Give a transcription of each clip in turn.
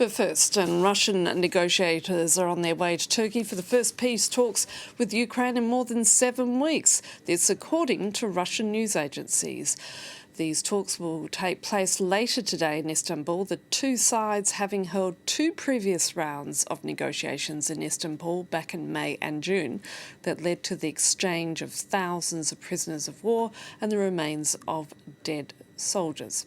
But first, Russian negotiators are on their way to Turkey for the first peace talks with Ukraine in more than 7 weeks. This according to Russian news agencies. These talks will take place later today in Istanbul, the two sides having held 2 previous rounds of negotiations in Istanbul back in May and June that led to the exchange of thousands of prisoners of war and the remains of dead soldiers.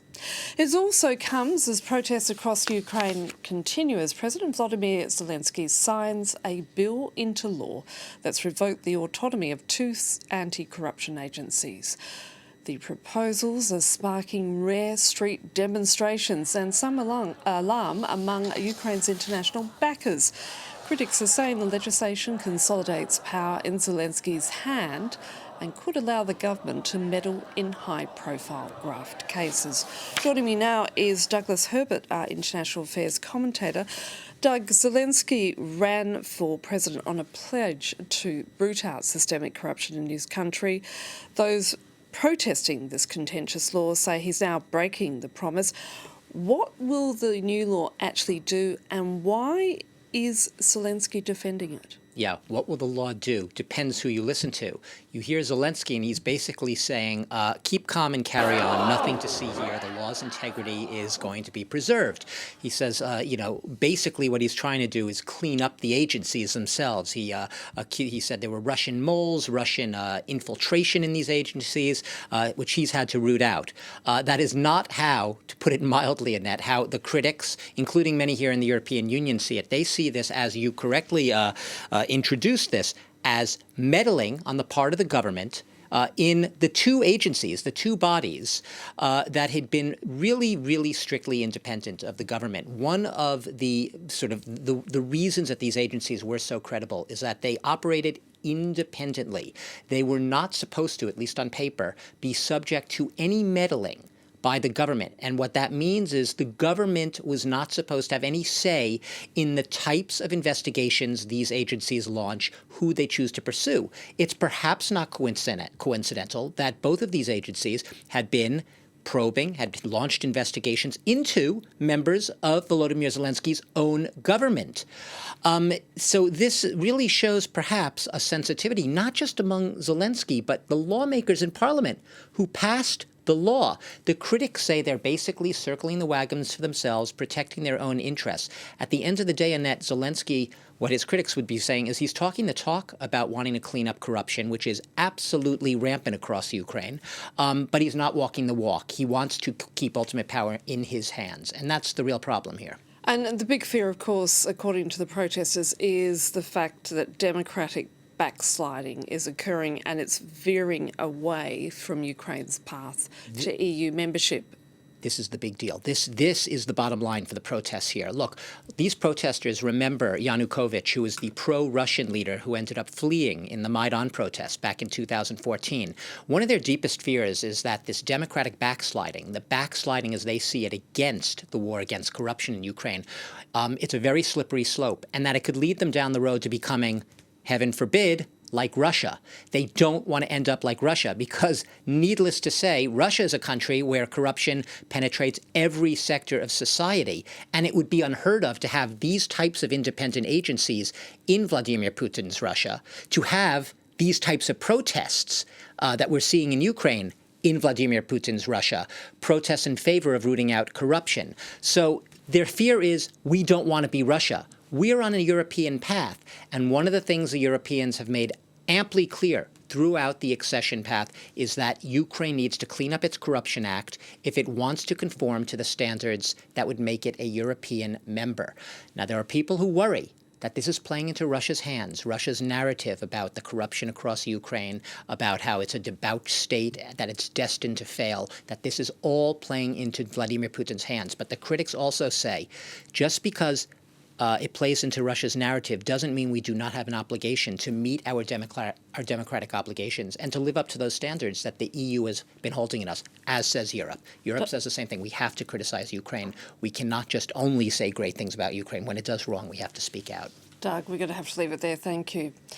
It also comes as protests across Ukraine continue as President Volodymyr Zelensky signs a bill into law that's revoked the autonomy of 2 anti-corruption agencies. The proposals are sparking rare street demonstrations and some alarm among Ukraine's international backers. Critics are saying the legislation consolidates power in Zelensky's hand and could allow the government to meddle in high-profile graft cases. Joining me now is Douglas Herbert, our international affairs commentator. Doug, Zelensky ran for president on a pledge to root out systemic corruption in his country. Those protesting this contentious law say he's now breaking the promise. What will the new law actually do, and why is Zelensky defending it? Yeah, what will the law do? Depends who you listen to. You hear Zelensky and he's basically saying, keep calm and carry on, nothing to see here. The law's integrity is going to be preserved. He says, basically what he's trying to do is clean up the agencies themselves. He said there were Russian moles, Russian infiltration in these agencies, which he's had to root out. That is not how, to put it mildly, Annette, how the critics, including many here in the European Union, see it. They see this, as you correctly introduced this, as meddling on the part of the government in the 2 agencies, the 2 bodies that had been really, really strictly independent of the government. One of the the reasons that these agencies were so credible is that they operated independently. They were not supposed to, at least on paper, be subject to any meddling by the government. And what that means is the government was not supposed to have any say in the types of investigations these agencies launch, who they choose to pursue. It's perhaps not coincidental that both of these agencies had been probing, had launched investigations into members of Volodymyr Zelensky's own government. So this really shows perhaps a sensitivity, not just among Zelensky, but the lawmakers in parliament who passed the law. The critics say they're basically circling the wagons for themselves, protecting their own interests. At the end of the day, Annette, Zelensky, what his critics would be saying is he's talking the talk about wanting to clean up corruption, which is absolutely rampant across Ukraine, but he's not walking the walk. He wants to keep ultimate power in his hands, and that's the real problem here. And the big fear, of course, according to the protesters, is the fact that democratic backsliding is occurring and it's veering away from Ukraine's path to EU membership. This is the big deal. This is the bottom line for the protests here. Look, these protesters remember Yanukovych, who was the pro-Russian leader who ended up fleeing in the Maidan protests back in 2014. One of their deepest fears is that this democratic backsliding, the backsliding as they see it against the war against corruption in Ukraine, it's a very slippery slope, and that it could lead them down the road to becoming, heaven forbid, like Russia. They don't want to end up like Russia because, needless to say, Russia is a country where corruption penetrates every sector of society, and it would be unheard of to have these types of independent agencies in Vladimir Putin's Russia, to have these types of protests that we're seeing in Ukraine in Vladimir Putin's Russia, protests in favor of rooting out corruption. So their fear is, we don't want to be Russia. We're on a European path, and one of the things the Europeans have made amply clear throughout the accession path is that Ukraine needs to clean up its Corruption Act if it wants to conform to the standards that would make it a European member. Now, there are people who worry that this is playing into Russia's hands, Russia's narrative about the corruption across Ukraine, about how it's a debauched state, that it's destined to fail, that this is all playing into Vladimir Putin's hands. But the critics also say, just because it plays into Russia's narrative doesn't mean we do not have an obligation to meet our democratic obligations and to live up to those standards that the EU has been holding in us, as says Europe. Europe says the same thing. We have to criticize Ukraine. We cannot just only say great things about Ukraine. When it does wrong, we have to speak out. Doug, we're going to have to leave it there. Thank you.